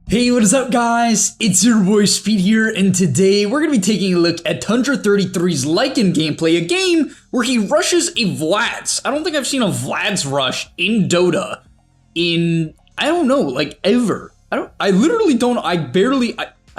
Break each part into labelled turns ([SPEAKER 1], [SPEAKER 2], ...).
[SPEAKER 1] Hey, what is up guys? It's your boy Speed here, and today we're going to be taking a look at Tundra33's Lycan gameplay, a game where he rushes a Vlad's. I don't think I've seen a Vlad's rush in Dota in, I don't know, like ever. I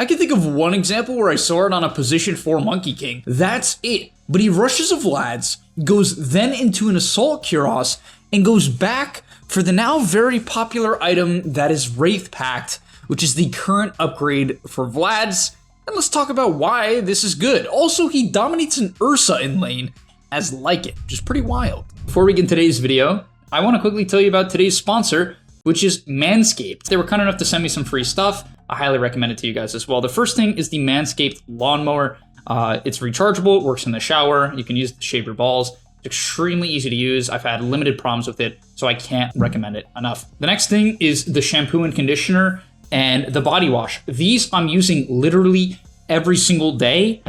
[SPEAKER 1] can think of one example where I saw it on a position 4 Monkey King. That's it. But he rushes a Vlad's, goes then into an Assault Kuros, and goes back for the now very popular item that is Wraith Pact, which is the current upgrade for Vlad's, and let's talk about why this is good. Also, he dominates an Ursa in lane as Lycan, which is pretty wild. Before we get into today's video, I want to quickly tell you about today's sponsor, which is Manscaped. They were kind enough to send me some free stuff. I highly recommend it to you guys as well. The first thing is the Manscaped lawnmower. It's rechargeable, it works in the shower, you can use it to shave your balls. It's extremely easy to use. I've had limited problems with it, so I can't recommend it enough. The next thing is the shampoo and conditioner and the body wash. These I'm using literally every single day.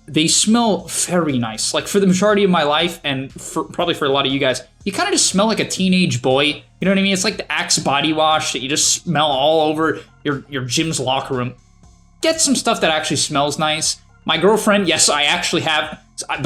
[SPEAKER 1] They smell very nice. Like for the majority of my life, and probably for a lot of you guys, you kind of just smell like a teenage boy. You know what I mean? It's like the Axe body wash that you just smell all over your gym's locker room. Get some stuff that actually smells nice. My girlfriend, yes, I actually have,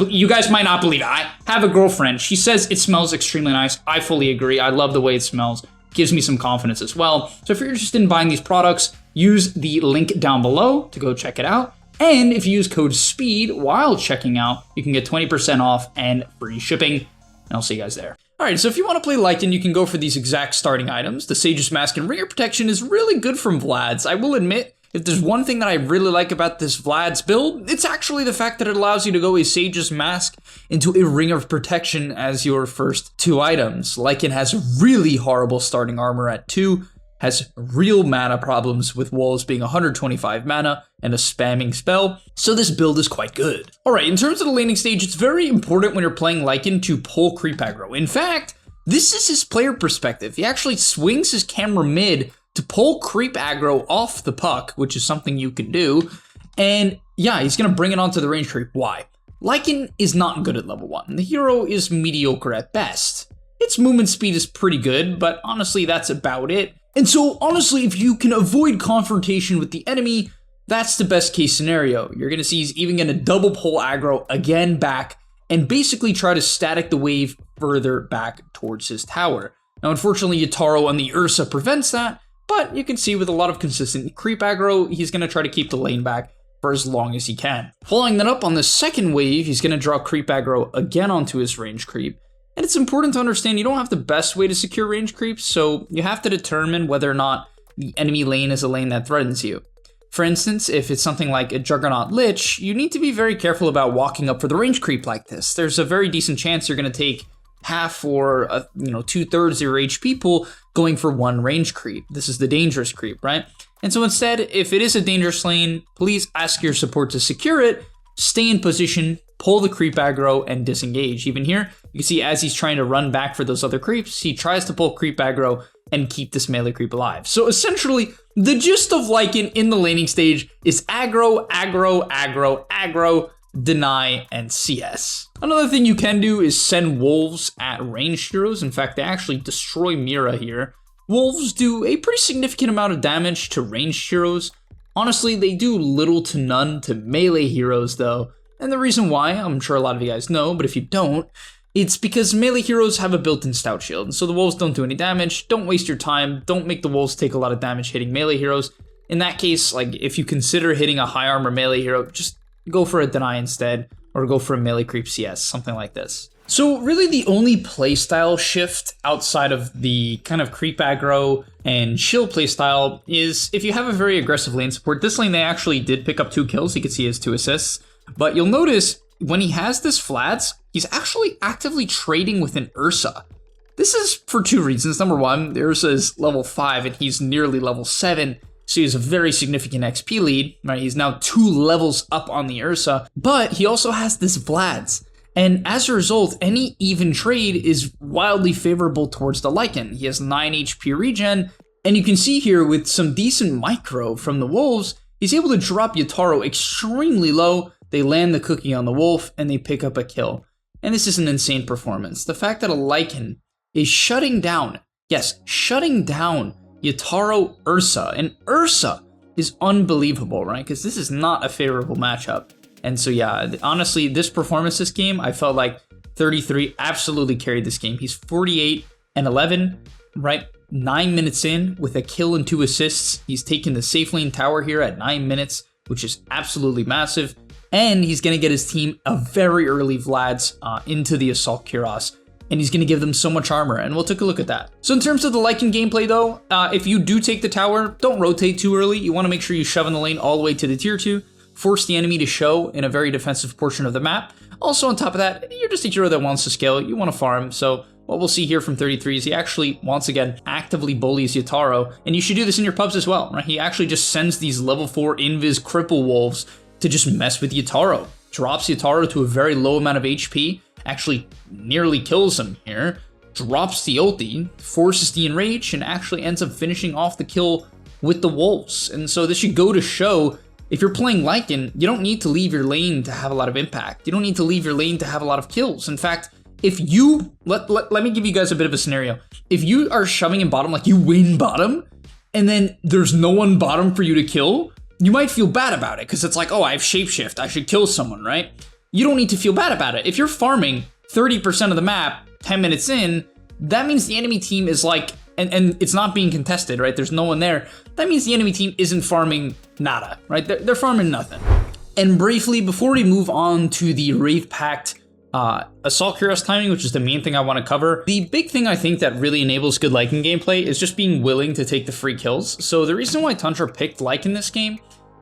[SPEAKER 1] you guys might not believe it, I have a girlfriend. She says it smells extremely nice. I fully agree. I love the way it smells. Gives me some confidence as well. So if you're interested in buying these products, use the link down below to go check it out. And if you use code SPEED while checking out, you can get 20% off and free shipping. And I'll see you guys there. Alright, so if you want to play Lycan, you can go for these exact starting items. The Sage's Mask and Ringer Protection is really good from Vlad's. I will admit, if there's one thing that I really like about this Vlad's build, it's actually the fact that it allows you to go a Sage's Mask into a Ring of Protection as your first 2 items. Lycan has really horrible starting armor at 2, has real mana problems with Wolves being 125 mana and a spamming spell, so this build is quite good. Alright, in terms of the laning stage, it's very important when you're playing Lycan to pull creep aggro. In fact, this is his player perspective. He actually swings his camera mid to pull creep aggro off the puck, which is something you can do, and yeah, he's gonna bring it onto the range creep. Why? Lycan is not good at level 1. The hero is mediocre at best. Its movement speed is pretty good, but honestly, that's about it. And so, honestly, if you can avoid confrontation with the enemy, that's the best case scenario. You're gonna see he's even gonna double pull aggro again back, and basically try to static the wave further back towards his tower. Now, unfortunately, Yatoro on the Ursa prevents that, but you can see with a lot of consistent creep aggro, he's going to try to keep the lane back for as long as he can. Following that up on the second wave, he's going to draw creep aggro again onto his range creep. And it's important to understand you don't have the best way to secure range creeps, so you have to determine whether or not the enemy lane is a lane that threatens you. For instance, if it's something like a Juggernaut Lich, you need to be very careful about walking up for the range creep like this. There's a very decent chance you're going to take half or 2/3 of your HP pool going for 1 range creep. This is the dangerous creep, right? And so instead, if it is a dangerous lane, please ask your support to secure it, stay in position, pull the creep aggro, and disengage. Even here, you can see as he's trying to run back for those other creeps, he tries to pull creep aggro and keep this melee creep alive. So essentially, the gist of Lycan in the laning stage is aggro, aggro, aggro, aggro, deny, and CS. Another thing you can do is send wolves at ranged heroes. In fact, they actually destroy Mira here. Wolves do a pretty significant amount of damage to ranged heroes. Honestly, they do little to none to melee heroes though. And the reason why, I'm sure a lot of you guys know, but if you don't, it's because melee heroes have a built-in stout shield. And so the wolves don't do any damage. Don't waste your time. Don't make the wolves take a lot of damage hitting melee heroes. In that case, like if you consider hitting a high armor melee hero, just go for a deny instead, or go for a melee creep CS, something like this. So really the only playstyle shift outside of the kind of creep aggro and chill playstyle is if you have a very aggressive lane support. This lane they actually did pick up 2 kills, you can see he has 2 assists, but you'll notice when he has this Vlad's, he's actually actively trading with an Ursa. This is for 2 reasons. Number 1, the Ursa is level 5 and he's nearly level 7, so he has a very significant XP lead, right? He's now 2 levels up on the Ursa, but he also has this Vlad's. And as a result, any even trade is wildly favorable towards the Lycan. He has 9 HP regen, and you can see here with some decent micro from the Wolves, he's able to drop Yatoro extremely low, they land the cookie on the Wolf, and they pick up a kill. And this is an insane performance. The fact that a Lycan is shutting down, yes, shutting down Yatoro, Ursa. And Ursa is unbelievable, right? Because this is not a favorable matchup. And so, yeah, honestly, this performance this game, I felt like 33 absolutely carried this game. He's 48 and 11, right? 9 minutes in with a kill and 2 assists. He's taken the safe lane tower here at 9 minutes, which is absolutely massive. And he's going to get his team a very early Vlad's into the Assault Kuros. And he's going to give them so much armor, and we'll take a look at that. So in terms of the Lycan gameplay though, if you do take the tower, don't rotate too early. You want to make sure you shove in the lane all the way to the tier 2, force the enemy to show in a very defensive portion of the map. Also on top of that, you're just a hero that wants to scale, you want to farm, so what we'll see here from 33 is he actually, once again, actively bullies Yatoro, and you should do this in your pubs as well, right? He actually just sends these level 4 Invis Cripple Wolves to just mess with Yatoro. Drops Yatoro to a very low amount of HP, actually nearly kills him here, drops the ulti, forces the enrage, and actually ends up finishing off the kill with the wolves. And so this should go to show, if you're playing Lycan, you don't need to leave your lane to have a lot of impact. You don't need to leave your lane to have a lot of kills. In fact, if you, let me give you guys a bit of a scenario. If you are shoving in bottom, like you win bottom, and then there's no one bottom for you to kill, you might feel bad about it, because it's like, oh, I have shapeshift, I should kill someone, right? You don't need to feel bad about it. If you're farming 30% of the map 10 minutes in, that means the enemy team is like, and it's not being contested, right? There's no one there. That means the enemy team isn't farming nada, right? They're farming nothing. And briefly, before we move on to the Wraith Pact Assault Kuros timing, which is the main thing I want to cover, the big thing I think that really enables good Lycan gameplay is just being willing to take the free kills. So the reason why Tundra picked Lycan this game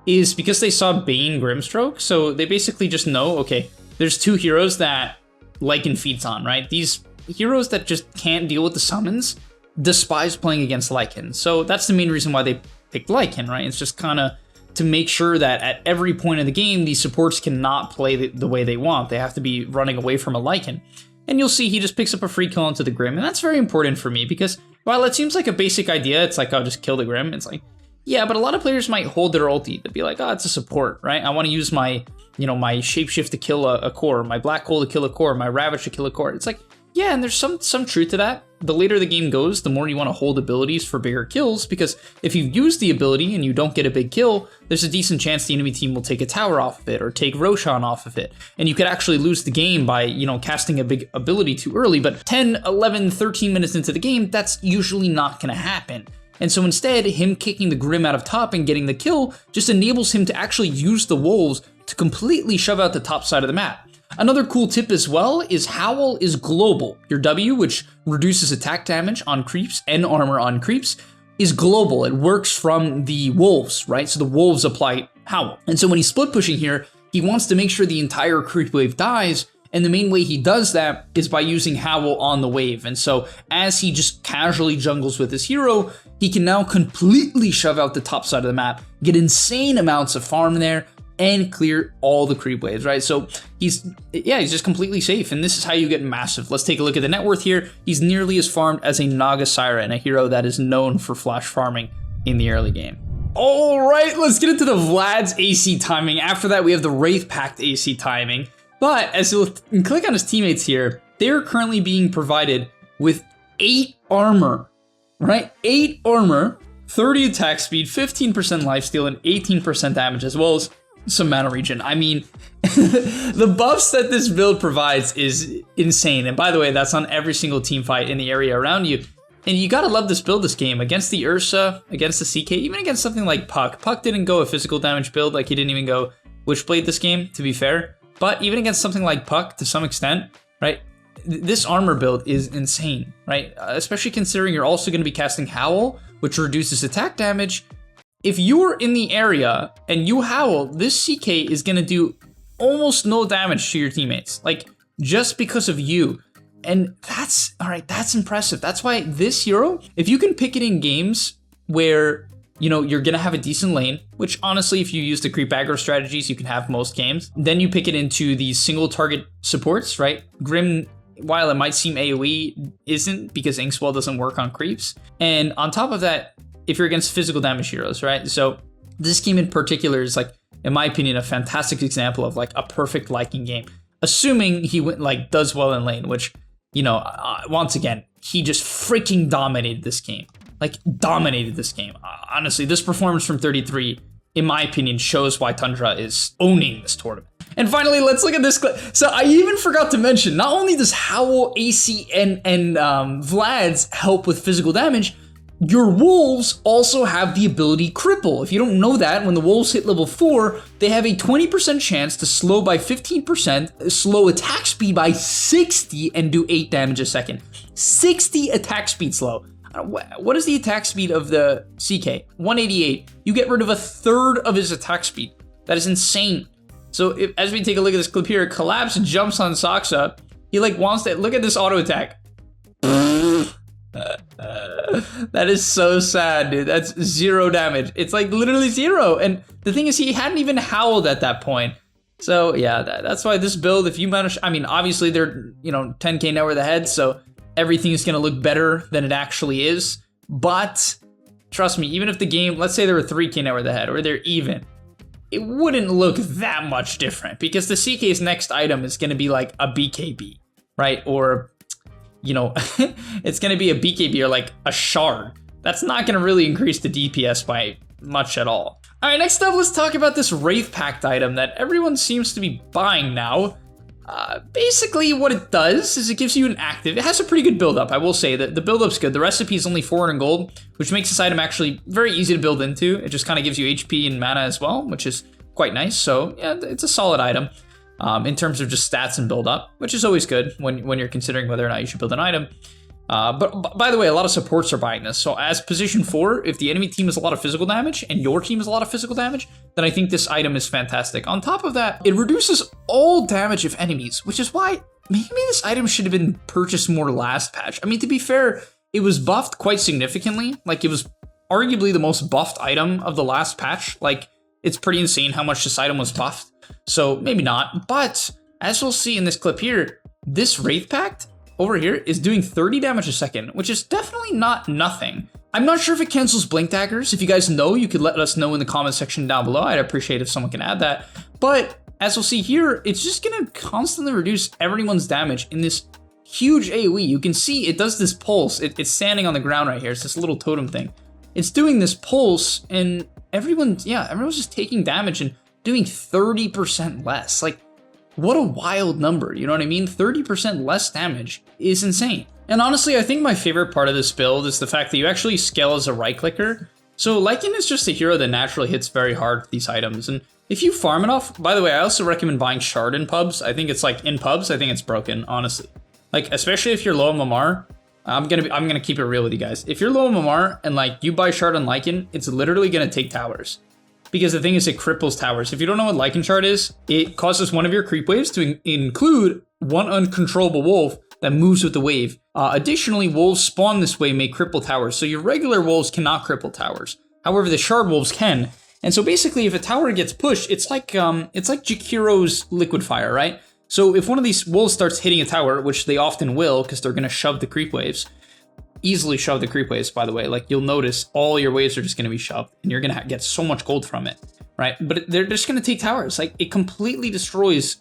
[SPEAKER 1] is because they saw Bane Grimstroke, so they basically just know, okay, there's 2 heroes that Lycan feeds on, right? These heroes that just can't deal with the summons despise playing against Lycan. So that's the main reason why they picked Lycan, right? It's just kind of to make sure that at every point of the game, these supports cannot play the way they want. They have to be running away from a Lycan. And you'll see he just picks up a free kill into the Grim, and that's very important for me because while it seems like a basic idea, it's like, oh, just kill the Grim. It's like, yeah, but a lot of players might hold their ulti to be like, oh, it's a support, right? I want to use my, my shapeshift to kill a core, my black hole to kill a core, my ravage to kill a core. It's like, yeah, and there's some truth to that. The later the game goes, the more you want to hold abilities for bigger kills, because if you use the ability and you don't get a big kill, there's a decent chance the enemy team will take a tower off of it or take Roshan off of it. And you could actually lose the game by, casting a big ability too early. But 10, 11, 13 minutes into the game, that's usually not going to happen. And so instead, him kicking the Grim out of top and getting the kill just enables him to actually use the wolves to completely shove out the top side of the map. Another cool tip as well is Howl is global. Your W, which reduces attack damage on creeps and armor on creeps, is global. It works from the wolves, right? So the wolves apply Howl. And so when he's split pushing here, he wants to make sure the entire creep wave dies. And the main way he does that is by using Howl on the wave. And so as he just casually jungles with his hero, he can now completely shove out the top side of the map, get insane amounts of farm there, and clear all the creep waves, right? So he's just completely safe, and this is how you get massive. Let's take a look at the net worth here. He's nearly as farmed as a Naga Siren, a hero that is known for flash farming in the early game. All right, let's get into the Vlad's AC timing. After that, we have the Wraith Pact AC timing. But as you'll click on his teammates here, they're currently being provided with 8 armor, right? 8 armor, 30 attack speed, 15% lifesteal, and 18% damage, as well as some mana regen. I mean, the buffs that this build provides is insane. And by the way, that's on every single team fight in the area around you. And you gotta love this build this game. Against the Ursa, against the CK, even against something like Puck. Puck didn't go a physical damage build, like he didn't even go Witchblade this game, to be fair. But even against something like Puck, to some extent, right? This armor build is insane, right? Especially considering you're also gonna be casting Howl, which reduces attack damage. If you're in the area and you Howl, this CK is gonna do almost no damage to your teammates, like just because of you. And that's, all right, that's impressive. That's why this hero, if you can pick it in games where, you're gonna have a decent lane, which honestly, if you use the creep aggro strategies, you can have most games. Then you pick it into these single target supports, right? Grim, while it might seem AoE, isn't, because Inkswell doesn't work on creeps. And on top of that, if you're against physical damage heroes, right? So this game in particular is, like, in my opinion, a fantastic example of like a perfect Lycan game. Assuming he does well in lane, which, once again, he just freaking dominated this game. like dominated this game. Honestly, this performance from 33, in my opinion, shows why Tundra is owning this tournament. And finally, let's look at this clip. So I even forgot to mention, not only does Howl, AC, and Vlad's help with physical damage, your wolves also have the ability Cripple. If you don't know that, when the wolves hit level 4, they have a 20% chance to slow by 15%, slow attack speed by 60, and do 8 damage a second. 60 attack speed slow. What is the attack speed of the CK? 188. You get rid of a third of his attack speed. That is insane. So as we take a look at this clip here, Collapse jumps on Saksa. He like wants to, look at this auto attack. That is so sad, dude. That's 0 damage. It's like literally 0. And the thing is, he hadn't even howled at that point. So yeah, that's why this build, if you manage, I mean, obviously they're, 10k net worth ahead, so everything is gonna look better than it actually is. But trust me, even if the game, let's say they were 3k net worth ahead, or they're even, it wouldn't look that much different, because the CK's next item is gonna be like a BKB, right? Or it's going to be a BKB or like a shard. That's not going to really increase the DPS by much at all. All right, next up, let's talk about this Wraith Pact item that everyone seems to be buying now. Basically, what it does is it gives you an active. It has a pretty good build-up, I will say. That the build-up's good. The recipe is only 400 gold, which makes this item actually very easy to build into. It just kind of gives you HP and mana as well, which is quite nice. So yeah, it's a solid item. In terms of just stats and build up, which is always good when you're considering whether or not you should build an item. But by the way, a lot of supports are buying this. So as position 4, if the enemy team has a lot of physical damage and your team has a lot of physical damage, then I think this item is fantastic. On top of that, it reduces all damage of enemies, which is why maybe this item should have been purchased more last patch. I mean, to be fair, it was buffed quite significantly. Like, it was arguably the most buffed item of the last patch. Like, it's pretty insane how much this item was buffed. So maybe not, but as we'll see in this clip here, this Wraith Pact over here is doing 30 damage a second, which is definitely not nothing. I'm not sure if it cancels blink daggers. If you guys know, you could let us know in the comment section down below. I'd appreciate if someone can add that. But as we'll see here, it's just gonna constantly reduce everyone's damage in this huge AoE. You can see it does this pulse. It's standing on the ground right here. It's this little totem thing. It's doing this pulse, and everyone's just taking damage and doing 30% less. Like, what a wild number, you know what I mean? 30% less damage is insane. And honestly, I think my favorite part of this build is the fact that you actually scale as a right clicker. So Lycan is just a hero that naturally hits very hard with these items. And if you farm enough, by the way, I also recommend buying Shard in pubs. I think it's like, in pubs, I think it's broken, honestly. Like, especially if you're low MMR, I'm gonna keep it real with you guys. If you're low MMR and like you buy Shard on Lycan, it's literally gonna take towers. Because the thing is, it cripples towers. If you don't know what Lycan Shard is, it causes one of your creep waves to include one uncontrollable wolf that moves with the wave. Additionally, wolves spawn this way may cripple towers. So your regular wolves cannot cripple towers. However, the shard wolves can. And so basically, if a tower gets pushed, it's like Jakiro's liquid fire, right? So if one of these wolves starts hitting a tower, which they often will, because they're going to shove the creep waves, easily shove the creep waves, by the way. Like, you'll notice all your waves are just going to be shoved, and you're going to get so much gold from it, right? But they're just going to take towers. Like, it completely destroys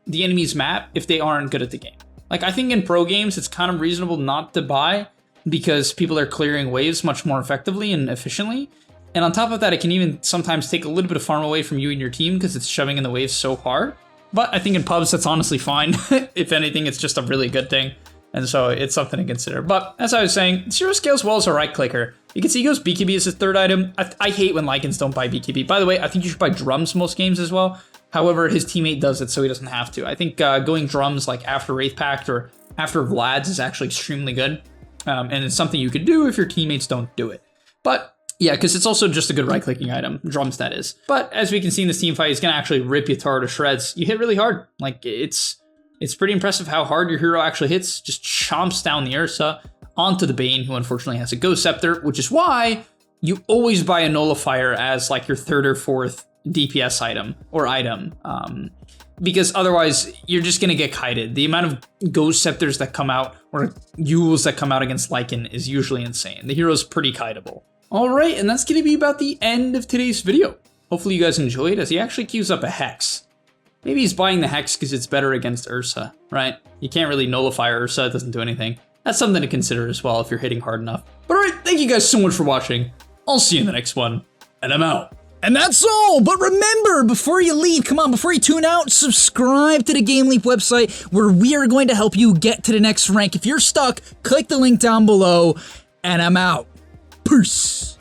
[SPEAKER 1] the enemy's map if they aren't good at the game. Like, I think in pro games, it's kind of reasonable not to buy because people are clearing waves much more effectively and efficiently. And on top of that, it can even sometimes take a little bit of farm away from you and your team because it's shoving in the waves so hard. But I think in pubs, that's honestly fine. If anything, it's just a really good thing. And so it's something to consider. But as I was saying, Zero scales well as a right clicker. You can see he goes BKB as his third item. I hate when Lycans don't buy BKB. By the way, I think you should buy drums most games as well. However, his teammate does it, so he doesn't have to. I think going drums like after Wraith Pact or after Vlad's is actually extremely good. And it's something you could do if your teammates don't do it. But yeah, because it's also just a good right-clicking item. Drums, that is. But as we can see in this team fight, he's going to actually rip Yatoro to shreds. You hit really hard. Like, it's pretty impressive how hard your hero actually hits. Just chomps down the Ursa onto the Bane, who unfortunately has a Ghost Scepter, which is why you always buy a Nullifier as like your third or fourth DPS item, because otherwise you're just going to get kited. The amount of Ghost Scepters that come out or Yules that come out against Lycan is usually insane. The hero's pretty kiteable. All right, and that's going to be about the end of today's video. Hopefully you guys enjoyed, as he actually queues up a Hex. Maybe he's buying the Hex because it's better against Ursa, right? You can't really nullify Ursa, it doesn't do anything. That's something to consider as well if you're hitting hard enough. But alright, thank you guys so much for watching. I'll see you in the next one, and I'm out.
[SPEAKER 2] And that's all, but remember, before you leave, come on, before you tune out, subscribe to the GameLeap website where we are going to help you get to the next rank. If you're stuck, click the link down below, and I'm out. Peace.